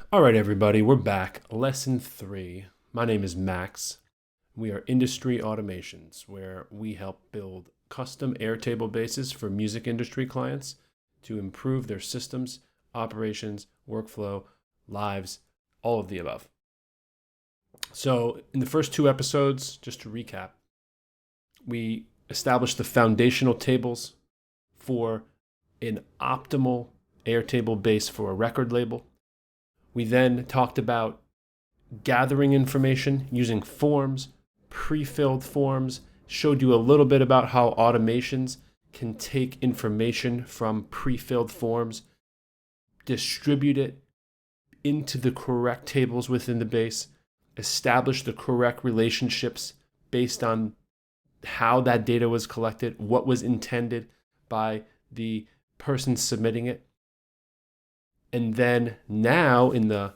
All right, everybody, we're back. Lesson 3. My name is Max. We are Industry Automations, where we help build custom Airtable bases for music industry clients to improve their systems, operations, workflow, lives, all of the above. So, in the first 2 episodes, just to recap, we established the foundational tables for an optimal Airtable base for a record label. We then talked about gathering information using forms, pre-filled forms, showed you a little bit about how automations can take information from pre-filled forms, distribute it into the correct tables within the base, establish the correct relationships based on how that data was collected, what was intended by the person submitting it. And then now in the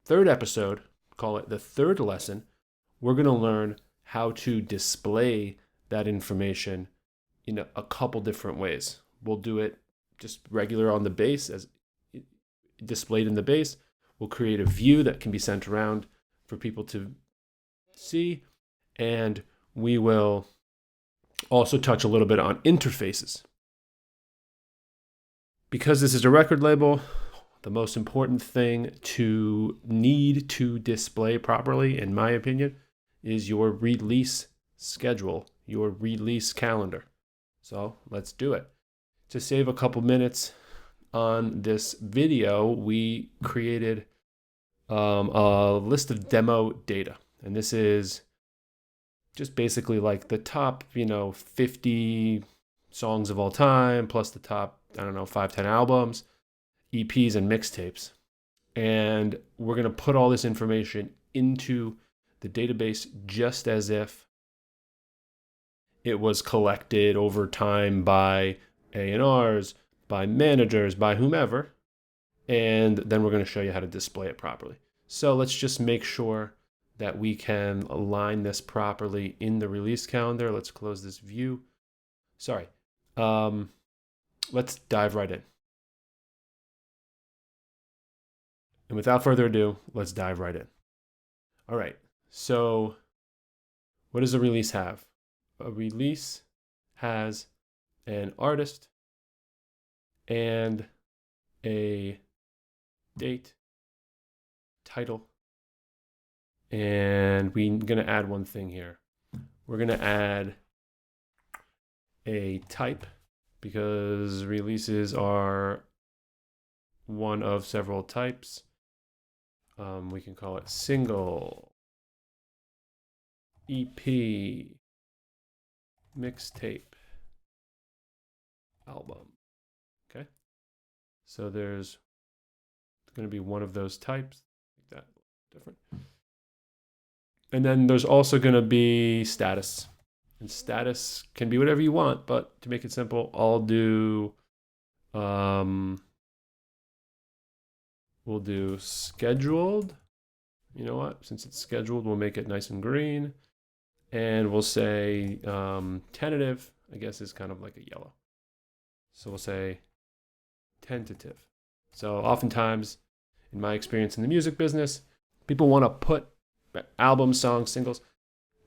third episode, call it the third lesson, we're going to learn how to display that information in a couple different ways. We'll do it just regular on the base as displayed in the base. We'll create a view that can be sent around for people to see. And we will also touch a little bit on interfaces. Because this is a record label, the most important thing to need to display properly, in my opinion, is your release schedule, your release calendar. So let's do it. To save a couple minutes on this video, we created a list of demo data. And this is just basically like the top, 50 songs of all time, plus the top, 5, 10 albums, EPs and mixtapes. And we're going to put all this information into the database just as if it was collected over time by A&Rs, by managers, by whomever. And then we're going to show you how to display it properly. So let's just make sure that we can align this properly in the release calendar. Let's close this view. Sorry. Let's dive right in. And without further ado, let's dive right in. All right, so what does a release have? A release has an artist and a date, title, and we're going to add one thing here. We're going to add a type because releases are one of several types. We can call it single, EP, mixtape, album. Okay. So there's going to be one of those types. Make that different. And then there's also going to be status. And status can be whatever you want, but to make it simple, I'll do we'll do scheduled. You know what? Since it's scheduled, we'll make it nice and green. And we'll say tentative, I guess, is kind of like a yellow. So we'll say tentative. So oftentimes, in my experience in the music business, people want to put albums, songs, singles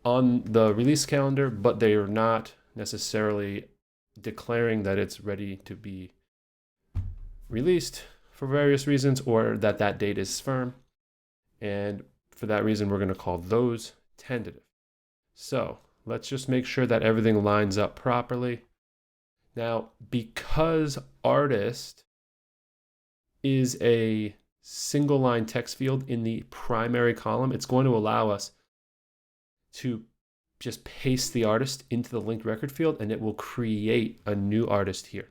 on the release calendar, but they are not necessarily declaring that it's ready to be released for various reasons, or that date is firm. And for that reason, we're going to call those tentative. So let's just make sure that everything lines up properly. Now, because artist is a single line text field in the primary column, it's going to allow us to just paste the artist into the linked record field, and it will create a new artist here.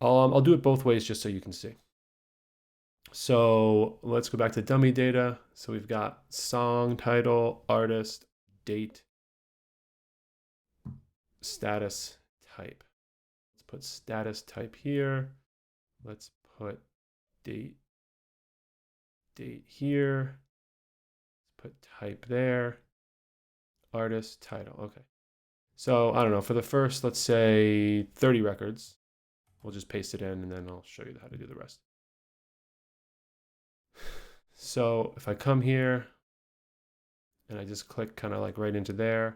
I'll do it both ways just so you can see. So let's go back to dummy data. So we've got song, title, artist, date, status, type. Let's put status type here. Let's put date here. Let's put type there. Artist, title. Okay. So I don't know, for the first, let's say 30 records, we'll just paste it in and then I'll show you how to do the rest. So if I come here and I just click kind of like right into there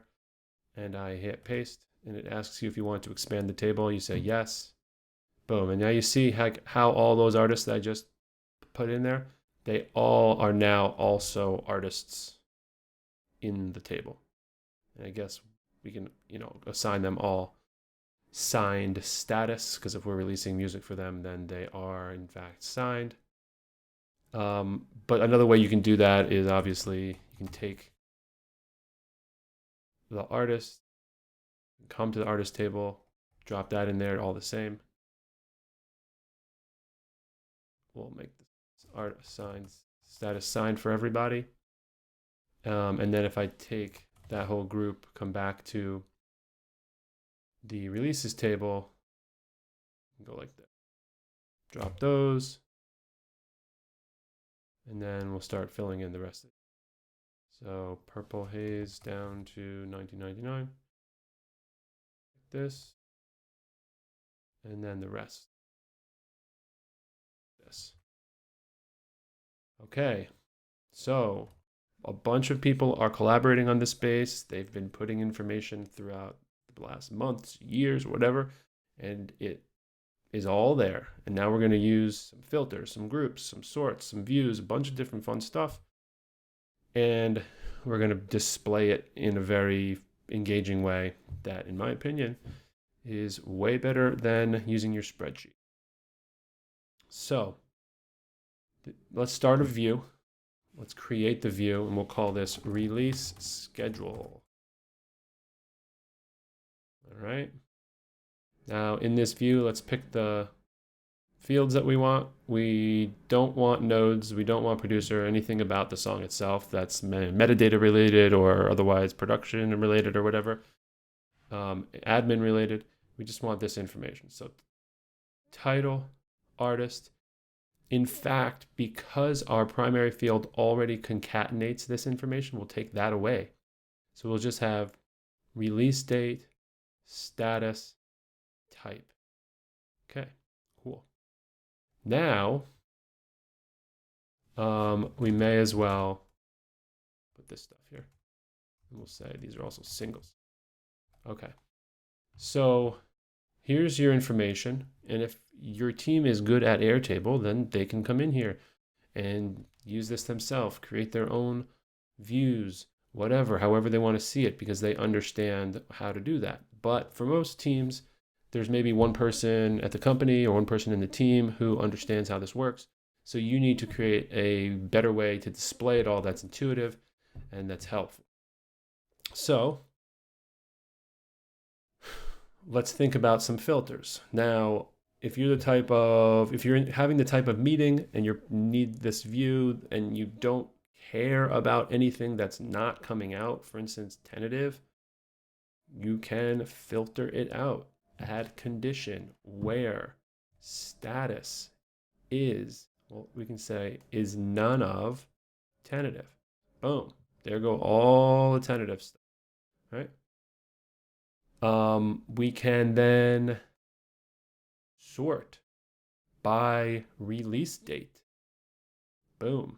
and I hit paste and it asks you if you want to expand the table, you say yes. Boom. And now you see how all those artists that I just put in there, they all are now also artists in the table. And I guess we can, assign them all signed status, because if we're releasing music for them, then they are in fact signed. But another way you can do that is obviously you can take the artist, come to the artist table, drop that in there, all the same. We'll make this art signed status signed for everybody. And then if I take that whole group, come back to the releases table, go like that. Drop those. And then we'll start filling in the rest of it. So Purple Haze down to 1999. Like this. And then the rest. This. Okay. So a bunch of people are collaborating on this space. They've been putting information throughout the last months, years, whatever, and it is all there. And now we're going to use some filters, some groups, some sorts, some views, a bunch of different fun stuff. And we're going to display it in a very engaging way that, in my opinion, is way better than using your spreadsheet. So let's start a view. Let's create the view, and we'll call this release schedule. All right. Now in this view, let's pick the fields that we want. We don't want nodes. We don't want producer, anything about the song itself that's metadata related or otherwise production related or whatever, admin related. We just want this information. So title, artist. In fact, because our primary field already concatenates this information, we'll take that away. So we'll just have release date, status, type. Okay, cool. Now, we may as well put this stuff here. And we'll say these are also singles. Okay, so here's your information. And if your team is good at Airtable, then they can come in here and use this themselves, create their own views, whatever, however they want to see it, because they understand how to do that. But for most teams, there's maybe one person at the company or one person in the team who understands how this works. So you need to create a better way to display it all that's intuitive and that's helpful. So let's think about some filters. Now, if you're having the type of meeting and you need this view and you don't care about anything that's not coming out, for instance, tentative, you can filter it out. Add condition, where, status is, well, we can say is none of tentative. Boom. There go all the tentative stuff, right? We can then sort by release date. Boom.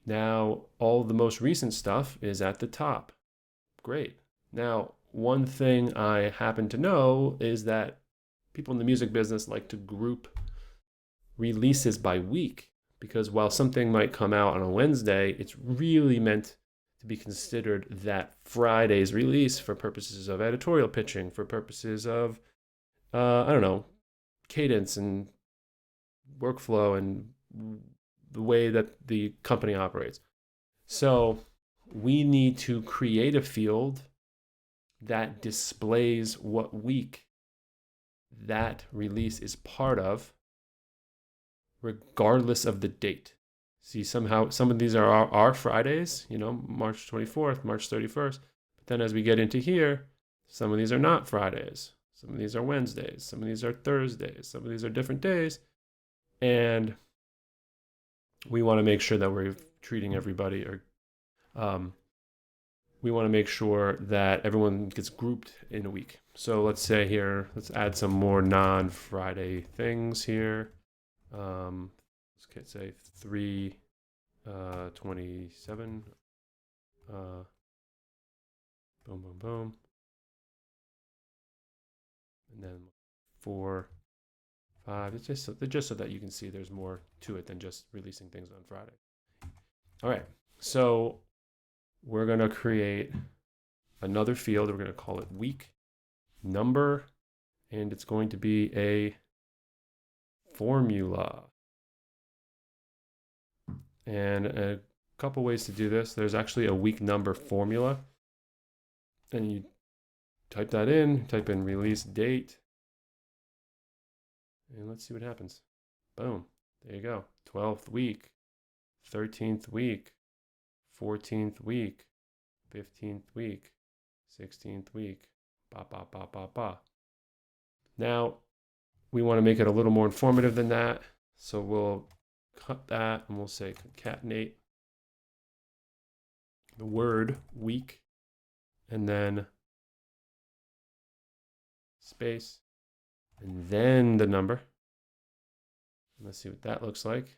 Now, all the most recent stuff is at the top. Great. Now, one thing I happen to know is that people in the music business like to group releases by week, because while something might come out on a Wednesday, it's really meant to be considered that Friday's release for purposes of editorial pitching, for purposes of, cadence and workflow and the way that the company operates. So we need to create a field that displays what week that release is part of, regardless of the date. See, somehow some of these are our Fridays, March 24th, March 31st. But then as we get into here, some of these are not Fridays. Some of these are Wednesdays. Some of these are Thursdays. Some of these are different days. And we want to make sure that we're treating everybody, we want to make sure that everyone gets grouped in a week. So let's say here, let's add some more non-Friday things here. let's say 327. Boom, boom, boom. And then 4, 5. It's just so that you can see there's more to it than just releasing things on Friday. All right. So we're going to create another field. We're going to call it week number, and it's going to be a formula. And a couple ways to do this. There's actually a week number formula, and you type that in, type in release date, and let's see what happens. Boom, there you go. 12th week, 13th week, 14th week, 15th week, 16th week, ba, ba, ba, ba, ba. Now, we want to make it a little more informative than that, so we'll cut that and we'll say concatenate the word week and then space and then the number. Let's see what that looks like.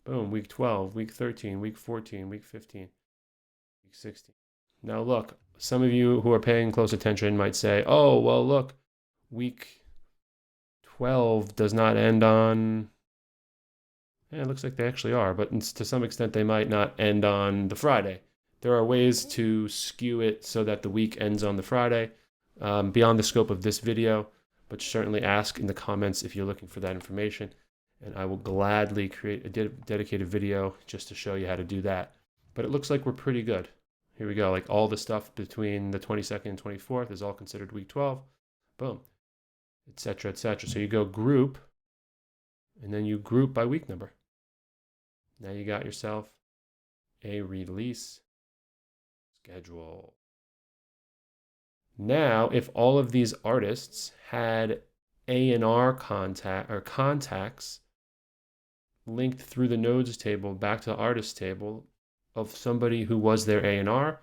Boom, week 12, week 13, week 14, week 15, week 16. Now look, some of you who are paying close attention might say, oh, well, look, week 12 does not end on... Yeah, it looks like they actually are, but to some extent they might not end on the Friday. There are ways to skew it so that the week ends on the Friday, beyond the scope of this video, but certainly ask in the comments if you're looking for that information, and I will gladly create a dedicated video just to show you how to do that. But it looks like we're pretty good. Here we go, like all the stuff between the 22nd and 24th is all considered week 12. Boom, etc., etc. So you go group, and then you group by week number. Now you got yourself a release schedule. Now, if all of these artists had A&R contacts linked through the nodes table back to the artist table of somebody who was their A&R,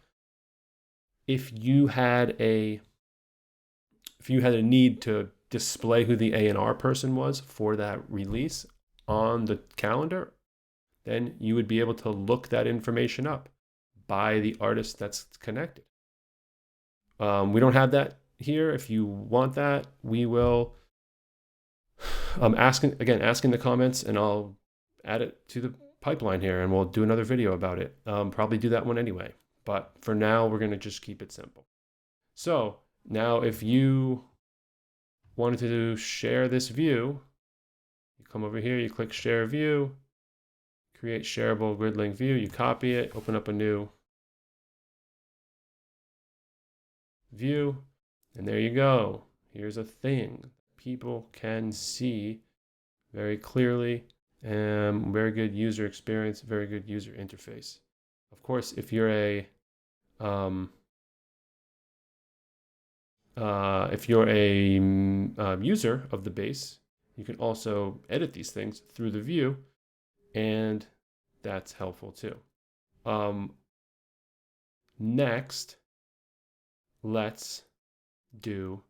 if you had a need to display who the A&R person was for that release on the calendar, then you would be able to look that information up by the artist that's connected. We don't have that here. If you want that, we will ask in the comments, and I'll add it to the pipeline here, and we'll do another video about it. Probably do that one anyway. But for now, we're going to just keep it simple. So now if you wanted to share this view, you come over here, you click share view, create shareable grid link view, you copy it, open up a new view, and there you go. Here's a thing people can see very clearly, and very good user experience, very good user interface. Of course, if you're a user of the base, you can also edit these things through the view, and that's helpful too. Next, let's do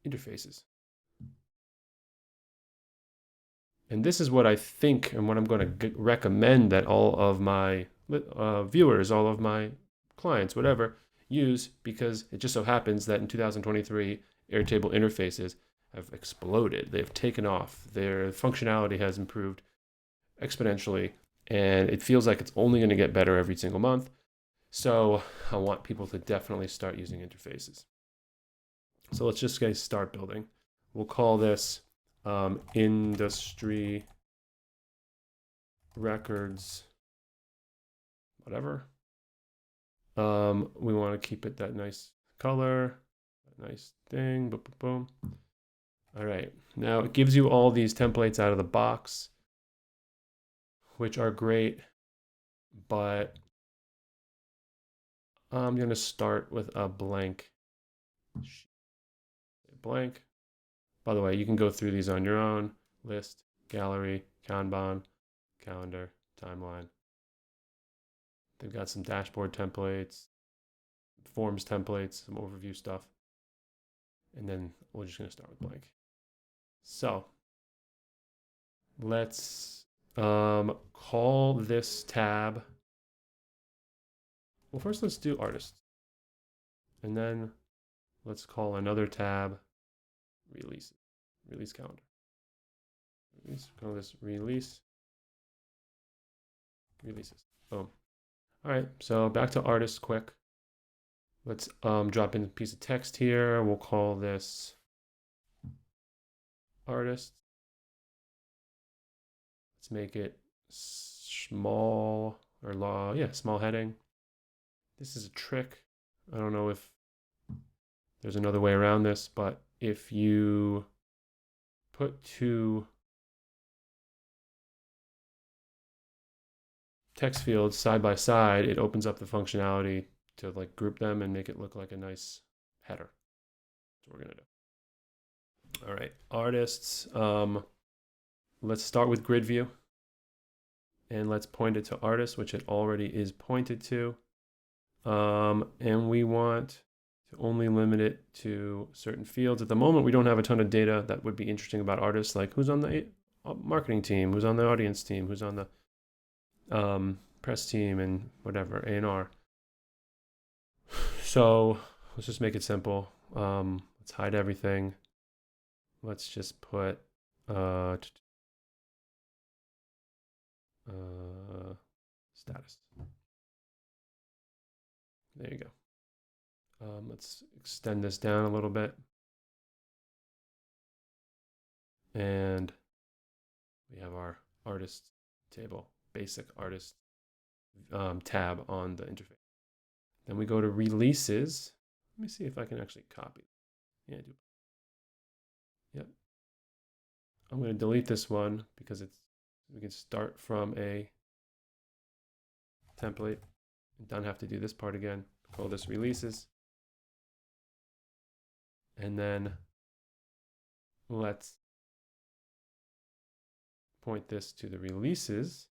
interfaces. And this is what I think and what I'm going to recommend that all of my viewers, all of my clients, whatever, use, because it just so happens that in 2023, Airtable interfaces have exploded. They've taken off. Their functionality has improved exponentially, and it feels like it's only going to get better every single month. So I want people to definitely start using interfaces. So let's just start building. We'll call this industry records, whatever. We want to keep it that nice color, that nice thing, boom, boom, boom. All right, now it gives you all these templates out of the box, which are great, but I'm going to start with a blank. Blank. By the way, you can go through these on your own. List, gallery, Kanban, calendar, timeline. They've got some dashboard templates, forms templates, some overview stuff. And then we're just going to start with blank. So Let's call this tab. Well, first let's do artists. And then let's call another tab release calendar. Call this releases. Boom. All right, so back to artists quick. Let's drop in a piece of text here. We'll call this artist. Let's make it small or small heading. This is a trick. I don't know if there's another way around this, but if you put two text fields side by side, it opens up the functionality to like group them and make it look like a nice header. That's what we're gonna do. All right, artists. Let's start with grid view. And let's point it to artists, which it already is pointed to. And we want to only limit it to certain fields. At the moment, we don't have a ton of data that would be interesting about artists, like who's on the marketing team, who's on the audience team, who's on the press team, and whatever, A&R. So let's just make it simple. Let's hide everything. Let's just put status. There you go. Let's extend this down a little bit. And we have our artist table, basic artist tab on the interface. Then we go to releases. Let me see if I can actually copy. Yeah, I do. Yep. I'm going to delete this one because we can start from a template. Don't have to do this part again. Call this releases. And then let's point this to the releases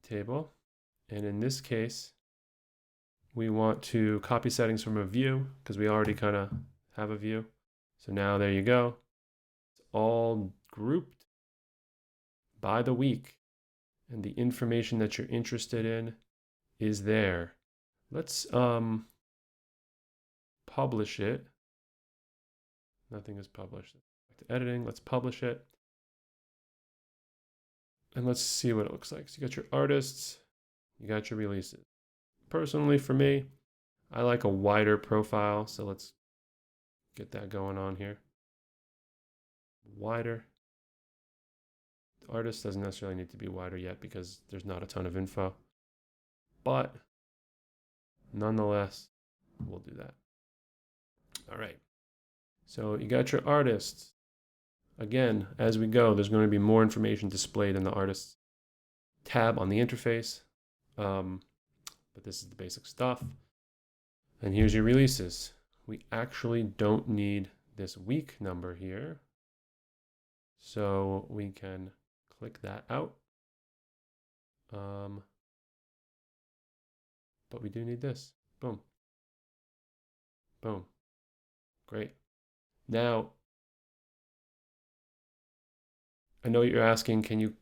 table. And in this case, we want to copy settings from a view because we already kind of have a view. So now there you go. It's all grouped by the week. And the information that you're interested in is there. Let's publish it. Nothing is published. Back to editing. Let's publish it. And let's see what it looks like. So you got your artists, you got your releases. Personally, for me, I like a wider profile. So let's get that going on here. Wider. The artist doesn't necessarily need to be wider yet because there's not a ton of info. But nonetheless, we'll do that. All right. So you got your artists. Again, as we go, there's going to be more information displayed in the artists tab on the interface. But this is the basic stuff. And here's your releases. We actually don't need this week number here. So we can click that out. But we do need this. Boom. Boom. Great. Now, I know you're asking, can you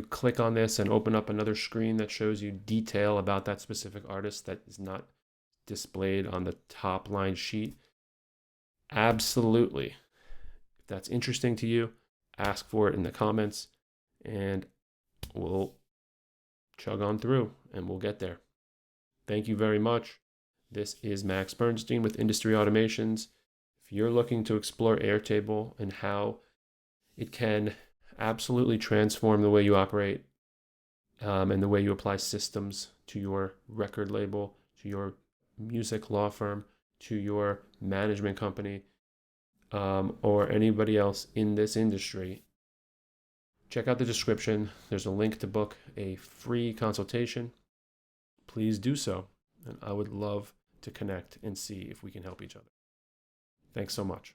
click on this and open up another screen that shows you detail about that specific artist that is not displayed on the top line sheet? Absolutely. If that's interesting to you, ask for it in the comments and we'll chug on through and we'll get there. Thank you very much. This is Max Bernstein with Industry Automations. If you're looking to explore Airtable and how it can absolutely transform the way you operate and the way you apply systems to your record label, to your music law firm, to your management company, or anybody else in this industry, check out the description. There's a link to book a free consultation. Please do so. And I would love to connect and see if we can help each other. Thanks so much.